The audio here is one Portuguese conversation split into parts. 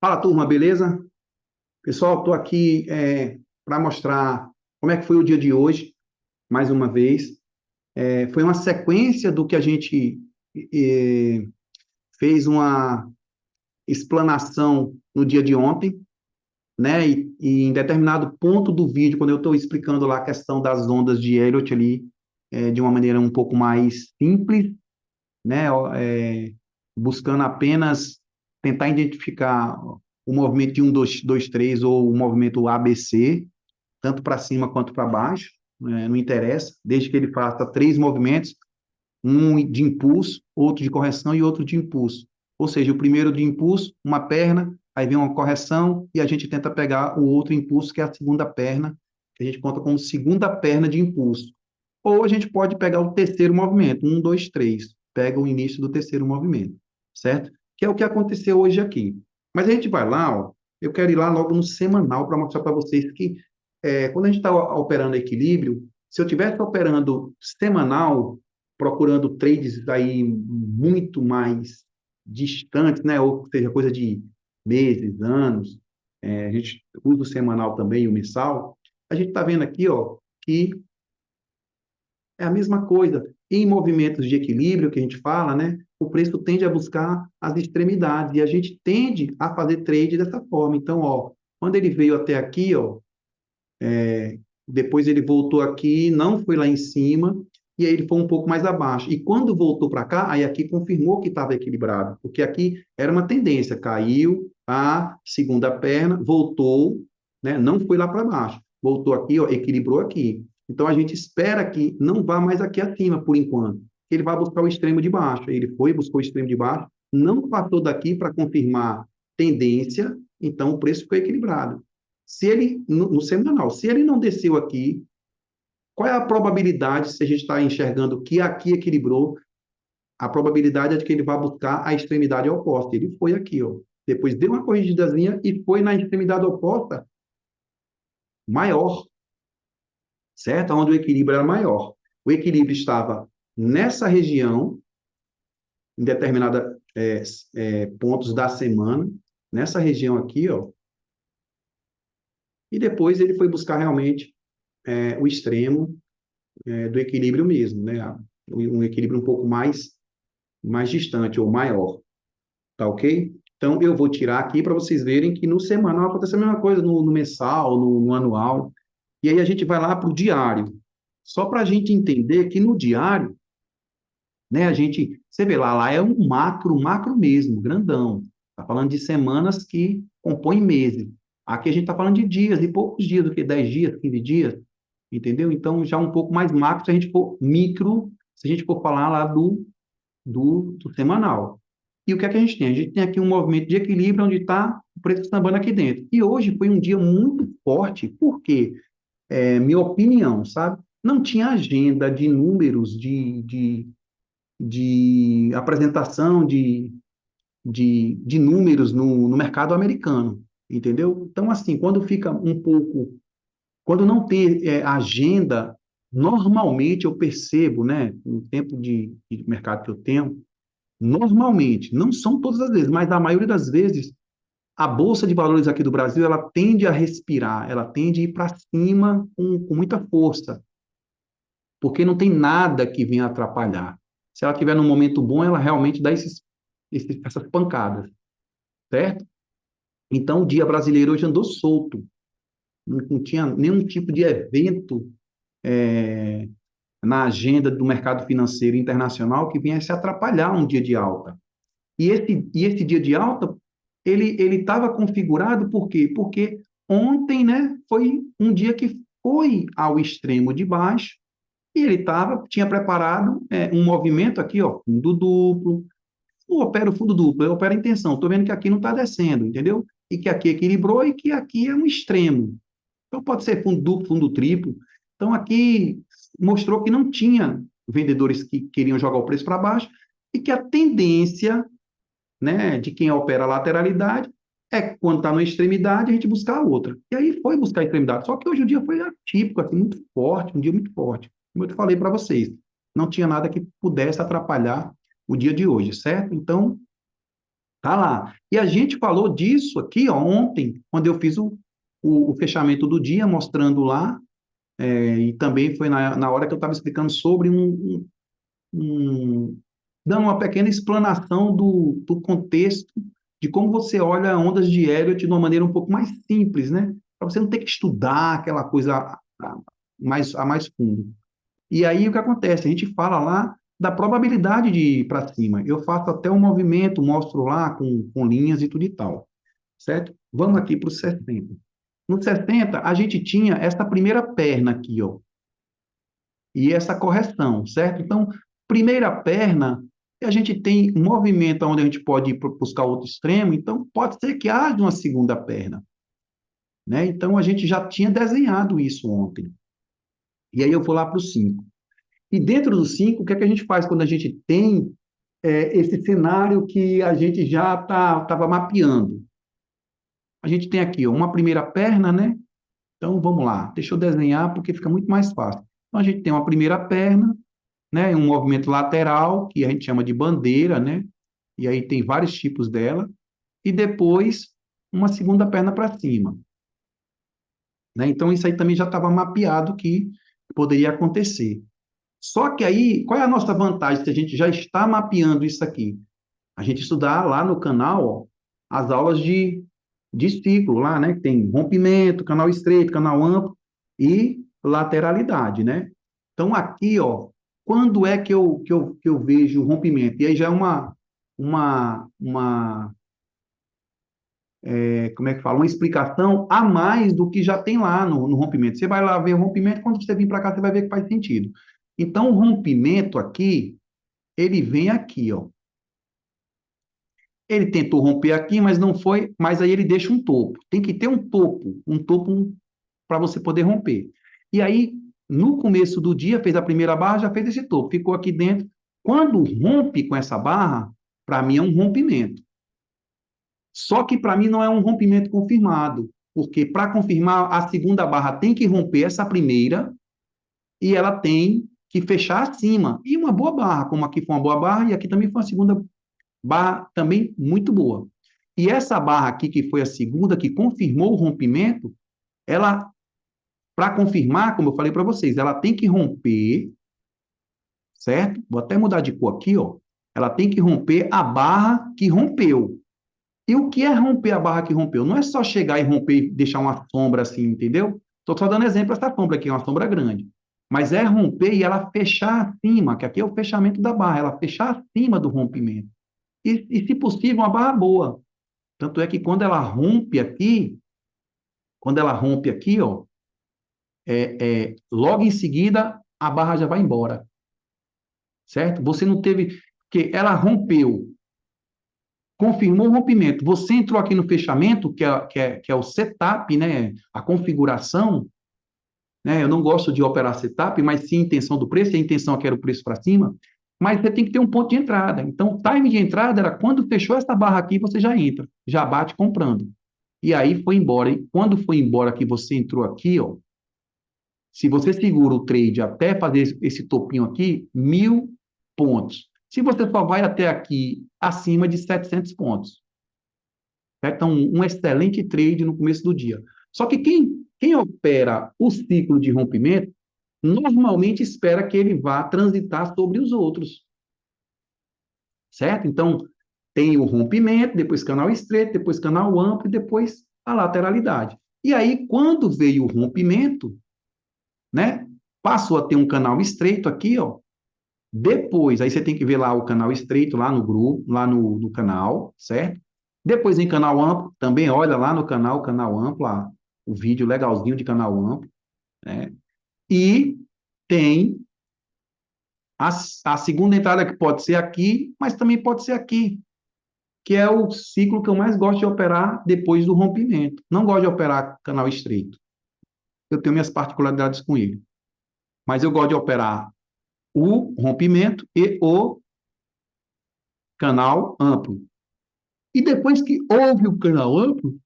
Fala, turma, beleza? Pessoal, estou aqui para mostrar como é que foi o dia de hoje, mais uma vez. Foi uma sequência do que a gente eh, fez uma explanação no dia de ontem, né? E em determinado ponto do vídeo, quando eu estou explicando lá a questão das ondas de Elliott ali, de uma maneira um pouco mais simples, né? Buscando apenas tentar identificar o movimento de 1, 2, 2, 3 ou o movimento ABC, tanto para cima quanto para baixo, né? Não interessa, desde que ele faça três movimentos, um de impulso, outro de correção e outro de impulso. Ou seja, o primeiro de impulso, uma perna, aí vem uma correção e a gente tenta pegar o outro impulso, que é a segunda perna, que a gente conta como segunda perna de impulso. Ou a gente pode pegar o terceiro movimento, 1, 2, 3, pega o início do terceiro movimento, certo? Que é o que aconteceu hoje aqui. Mas a gente vai lá, ó, eu quero ir lá logo no semanal para mostrar para vocês que quando a gente está operando equilíbrio, se eu estivesse operando semanal, procurando trades aí muito mais distantes, né? Ou seja, coisa de meses, anos, a gente usa o semanal também, o mensal, a gente está vendo aqui, ó, que é a mesma coisa. Em movimentos de equilíbrio que a gente fala, né? O preço tende a buscar as extremidades e a gente tende a fazer trade dessa forma. Então, ó, quando ele veio até aqui, ó, depois ele voltou aqui, não foi lá em cima, e aí ele foi um pouco mais abaixo. E quando voltou para cá, aí aqui confirmou que estava equilibrado, porque aqui era uma tendência, caiu a segunda perna, voltou, né? Não foi lá para baixo, voltou aqui, ó, equilibrou aqui. Então a gente espera que não vá mais aqui acima por enquanto. Ele vai buscar o extremo de baixo. Ele foi, buscou o extremo de baixo, não passou daqui para confirmar tendência, então o preço ficou equilibrado. Se ele, no semanal, se ele não desceu aqui, qual é a probabilidade, se a gente está enxergando que aqui equilibrou, a probabilidade é de que ele vá buscar a extremidade oposta. Ele foi aqui, ó. Depois deu uma corrigidazinha e foi na extremidade oposta maior, certo? Onde o equilíbrio era maior. O equilíbrio estava nessa região, em determinados pontos da semana, nessa região aqui, ó, e depois ele foi buscar realmente o extremo do equilíbrio mesmo, né? Um equilíbrio um pouco mais distante ou maior, tá ok? Então, eu vou tirar aqui para vocês verem que no semanal acontece a mesma coisa, no mensal, no anual. E aí a gente vai lá para o diário. Só para a gente entender que no diário, né, você vê lá é um macro mesmo, grandão. Está falando de semanas que compõem meses. Aqui a gente está falando de dias, e poucos dias, do que 10 dias, 15 dias, entendeu? Então, já um pouco mais macro, se a gente for micro, se a gente for falar lá do semanal. E o que é que a gente tem? A gente tem aqui um movimento de equilíbrio onde está o preço sambando aqui dentro. E hoje foi um dia muito forte, porque, minha opinião, sabe? Não tinha agenda de números, de apresentação de números no mercado americano, entendeu? Então, assim, quando fica um pouco, quando não tem agenda, normalmente eu percebo, né, no tempo de mercado que eu tenho, normalmente, não são todas as vezes, mas a maioria das vezes, a Bolsa de Valores aqui do Brasil, ela tende a respirar, ela tende a ir para cima com muita força, porque não tem nada que venha atrapalhar. Se ela estiver num momento bom, ela realmente dá essas pancadas, certo? Então, o dia brasileiro hoje andou solto, não tinha nenhum tipo de evento é, na agenda do mercado financeiro internacional que viesse atrapalhar um dia de alta. E esse dia de alta, ele estava configurado por quê? Porque ontem, né, foi um dia que foi ao extremo de baixo e ele tinha preparado um movimento aqui, ó, fundo duplo. Não opera o fundo duplo, eu opero a intenção. Estou vendo que aqui não está descendo, entendeu? E que aqui equilibrou e que aqui é um extremo. Então pode ser fundo duplo, fundo triplo. Então aqui mostrou que não tinha vendedores que queriam jogar o preço para baixo e que a tendência, né, de quem opera a lateralidade, quando está na extremidade, a gente buscar a outra. E aí foi buscar a extremidade. Só que hoje o dia foi atípico, assim, muito forte, um dia muito forte. Como eu falei para vocês, não tinha nada que pudesse atrapalhar o dia de hoje, certo? Então, Tá lá. E a gente falou disso aqui, ó, ontem, quando eu fiz o fechamento do dia, mostrando lá, e também foi na hora que eu estava explicando sobre dando uma pequena explanação do contexto de como você olha ondas de Elliott de uma maneira um pouco mais simples, né? Para você não ter que estudar aquela coisa a mais fundo. E aí o que acontece? A gente fala lá da probabilidade de ir para cima. Eu faço até um movimento, mostro lá com linhas e tudo e tal, certo? Vamos aqui para o 60. No 60, a gente tinha essa primeira perna aqui, ó, e essa correção, certo? Então, primeira perna, a gente tem um movimento onde a gente pode ir buscar outro extremo, então pode ser que haja uma segunda perna, né? Então, a gente já tinha desenhado isso ontem. E aí eu vou lá para o 5. E dentro do 5, o que é que a gente faz quando a gente tem esse cenário que a gente já estava mapeando? A gente tem aqui ó, uma primeira perna, né? Então, vamos lá. Deixa eu desenhar porque fica muito mais fácil. Então, a gente tem uma primeira perna, né? Um movimento lateral, que a gente chama de bandeira, né? E aí tem vários tipos dela. E depois, uma segunda perna para cima, né? Então, isso aí também já estava mapeado que poderia acontecer. Só que aí, qual é a nossa vantagem se a gente já está mapeando isso aqui? A gente estudar lá no canal, ó, as aulas de ciclo lá, né? Que tem rompimento, canal estreito, canal amplo e lateralidade, né? Então, aqui, ó, quando é que eu vejo o rompimento? E aí já é uma como é que fala? Uma explicação a mais do que já tem lá no rompimento. Você vai lá ver o rompimento, quando você vir para cá, você vai ver que faz sentido. Então, o rompimento aqui, ele vem aqui, ó. Ele tentou romper aqui, mas não foi, mas aí ele deixa um topo. Tem que ter um topo para você poder romper. E aí, no começo do dia, fez a primeira barra, já fez esse topo, ficou aqui dentro. Quando rompe com essa barra, para mim é um rompimento. Só que para mim não é um rompimento confirmado, porque para confirmar, a segunda barra tem que romper essa primeira e ela tem que fechar acima. E uma boa barra, como aqui foi uma boa barra e aqui também foi uma segunda barra também muito boa. E essa barra aqui, que foi a segunda, que confirmou o rompimento, ela, para confirmar, como eu falei para vocês, ela tem que romper, certo? Vou até mudar de cor aqui, ó. Ela tem que romper a barra que rompeu. E o que é romper a barra que rompeu? Não é só chegar e romper e deixar uma sombra assim, entendeu? Estou só dando exemplo essa sombra aqui, é uma sombra grande. Mas é romper e ela fechar acima, que aqui é o fechamento da barra, ela fechar acima do rompimento. E se possível, uma barra boa. Tanto é que quando ela rompe aqui, ó, logo em seguida a barra já vai embora, certo? Você não teve, que ela rompeu, confirmou o rompimento. Você entrou aqui no fechamento, que é o setup, né? A configuração, né? Eu não gosto de operar setup, mas sim intenção do preço, e a intenção aqui era o preço para cima, mas você tem que ter um ponto de entrada. Então, o time de entrada era quando fechou essa barra aqui, você já entra, já bate comprando. E aí foi embora. E quando foi embora que você entrou aqui, ó, se você segura o trade até fazer esse topinho aqui, 1.000 pontos. Se você só vai até aqui, acima de 700 pontos. Certo? Então, um excelente trade no começo do dia. Só que quem opera o ciclo de rompimento, normalmente espera que ele vá transitar sobre os outros. Certo? Então, tem o rompimento, depois canal estreito, depois canal amplo e depois a lateralidade. E aí, quando veio o rompimento, né? Passou a ter um canal estreito aqui, ó. Depois, aí você tem que ver lá o canal estreito, lá no grupo, lá no canal, certo? Depois em canal amplo, também olha lá no canal amplo, lá, o vídeo legalzinho de canal amplo, né? E tem a, a segunda entrada que pode ser aqui, mas também pode ser aqui, que é o ciclo que eu mais gosto de operar depois do rompimento. Não gosto de operar canal estreito. Eu tenho minhas particularidades com ele. Mas eu gosto de operar o rompimento e o canal amplo. E depois que houve o canal amplo,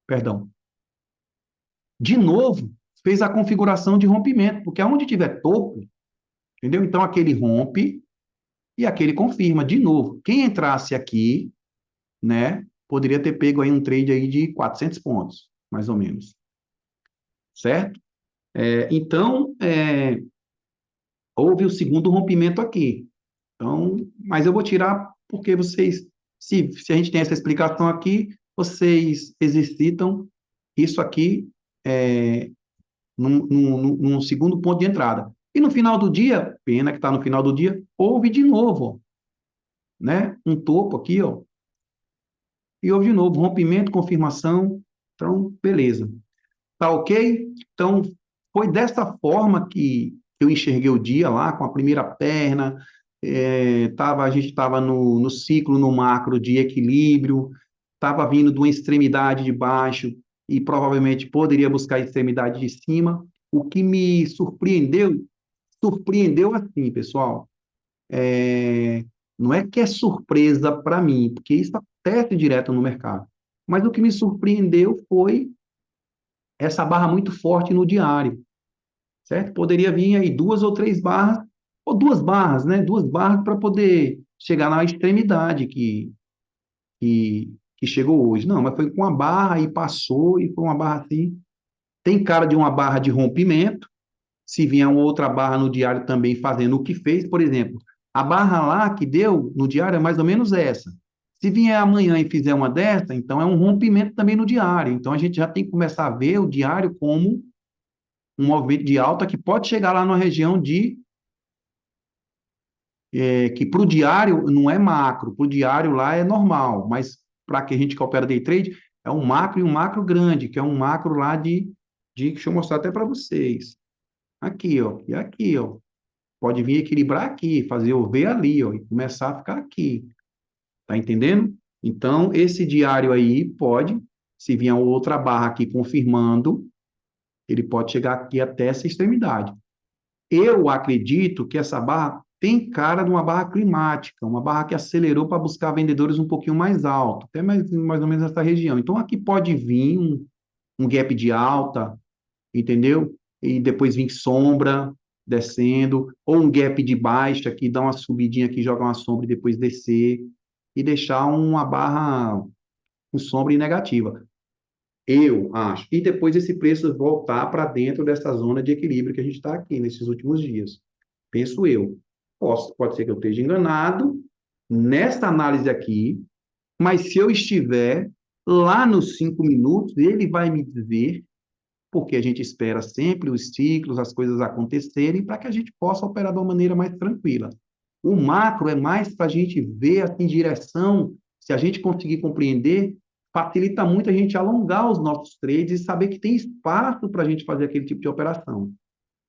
perdão, de novo, fez a configuração de rompimento, porque aonde tiver topo, entendeu? Então aquele rompe e aquele confirma de novo. Quem entrasse aqui né? Poderia ter pego aí um trade aí de 400 pontos, mais ou menos, certo? Então, houve o segundo rompimento aqui. Então, mas eu vou tirar porque vocês, se a gente tem essa explicação aqui, vocês exercitam isso aqui é, num segundo ponto de entrada. E no final do dia, pena que está no final do dia, houve de novo, né? Um topo aqui, ó, e houve de novo, rompimento, confirmação. Então, beleza. Tá ok? Então, foi dessa forma que eu enxerguei o dia lá, com a primeira perna, a gente estava no ciclo, no macro de equilíbrio, estava vindo de uma extremidade de baixo e provavelmente poderia buscar a extremidade de cima. O que me surpreendeu assim, pessoal, não é que é surpresa para mim, porque isso acontece direto no mercado, mas o que me surpreendeu foi essa barra muito forte no diário, certo? Poderia vir aí duas ou três barras, ou duas barras, né? Duas barras para poder chegar na extremidade que chegou hoje. Não, mas foi com uma barra e passou, e foi uma barra assim. Tem cara de uma barra de rompimento, se vier uma outra barra no diário também fazendo o que fez, por exemplo, a barra lá que deu no diário é mais ou menos essa. Se vier amanhã e fizer uma dessa, então é um rompimento também no diário. Então a gente já tem que começar a ver o diário como um movimento de alta que pode chegar lá numa região que para o diário não é macro, para o diário lá é normal, mas para que a gente que opera day trade, é um macro e um macro grande, que é um macro lá deixa eu mostrar até para vocês. Aqui, ó, e aqui, ó. Pode vir equilibrar aqui, fazer o V ali, ó, e começar a ficar aqui. Tá entendendo? Então, esse diário aí pode, se vier outra barra aqui confirmando, ele pode chegar aqui até essa extremidade. Eu acredito que essa barra tem cara de uma barra climática, uma barra que acelerou para buscar vendedores um pouquinho mais alto, até mais ou menos nessa região. Então, aqui pode vir um gap de alta, entendeu? E depois vir sombra descendo, ou um gap de baixa que dá uma subidinha aqui, joga uma sombra e depois descer, e deixar uma barra com sombra e negativa. Eu acho. E depois esse preço voltar para dentro dessa zona de equilíbrio que a gente está aqui nesses últimos dias. Penso eu. Pode ser que eu esteja enganado nesta análise aqui, mas se eu estiver lá nos 5 minutos, ele vai me dizer, porque a gente espera sempre os ciclos, as coisas acontecerem, para que a gente possa operar de uma maneira mais tranquila. O macro é mais para a gente ver assim, direção, se a gente conseguir compreender, facilita muito a gente alongar os nossos trades e saber que tem espaço para a gente fazer aquele tipo de operação.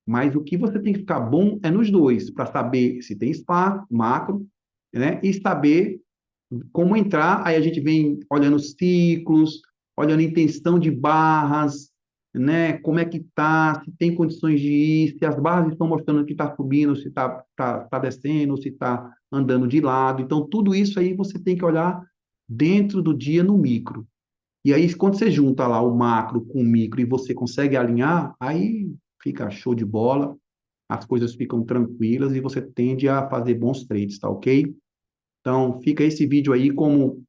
Mas o que você tem que ficar bom é nos dois, para saber se tem espaço, macro, né? E saber como entrar. Aí a gente vem olhando os ciclos, olhando a intenção de barras, né? Como é que tá, se tem condições de ir, se as barras estão mostrando que está subindo, se tá descendo, se está andando de lado. Então, tudo isso aí você tem que olhar dentro do dia no micro. E aí, quando você junta lá o macro com o micro e você consegue alinhar, aí fica show de bola, as coisas ficam tranquilas e você tende a fazer bons trades, tá ok? Então, fica esse vídeo aí como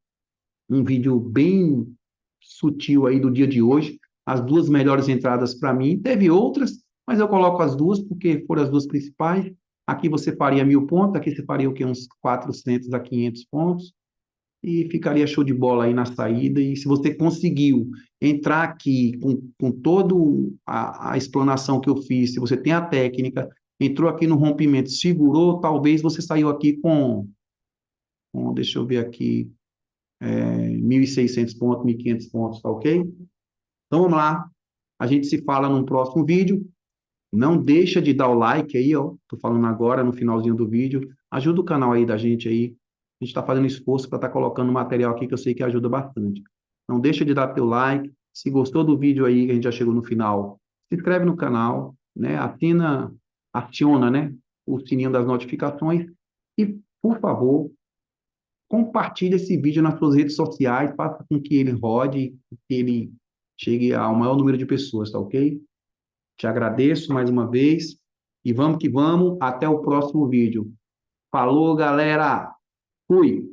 um vídeo bem sutil aí do dia de hoje. As duas melhores entradas para mim. Teve outras, mas eu coloco as duas porque foram as duas principais. Aqui você faria 1.000 pontos, aqui você faria o quê? Uns 400 a 500 pontos e ficaria show de bola aí na saída. E se você conseguiu entrar aqui com toda a explanação que eu fiz, se você tem a técnica, entrou aqui no rompimento, segurou, talvez você saiu aqui deixa eu ver aqui, 1.600 pontos, 1.500 pontos, tá ok? Então vamos lá, a gente se fala num próximo vídeo. Não deixa de dar o like aí, ó. Tô falando agora no finalzinho do vídeo. Ajuda o canal aí da gente aí. A gente está fazendo esforço para estar colocando material aqui que eu sei que ajuda bastante. Não deixa de dar teu like. Se gostou do vídeo aí, que a gente já chegou no final, se inscreve no canal, né? Aciona, né? O sininho das notificações. E, por favor, compartilhe esse vídeo nas suas redes sociais, faça com que ele rode, que ele chegue ao maior número de pessoas, tá ok? Te agradeço mais uma vez e vamos que vamos. Até o próximo vídeo. Falou, galera! Fui!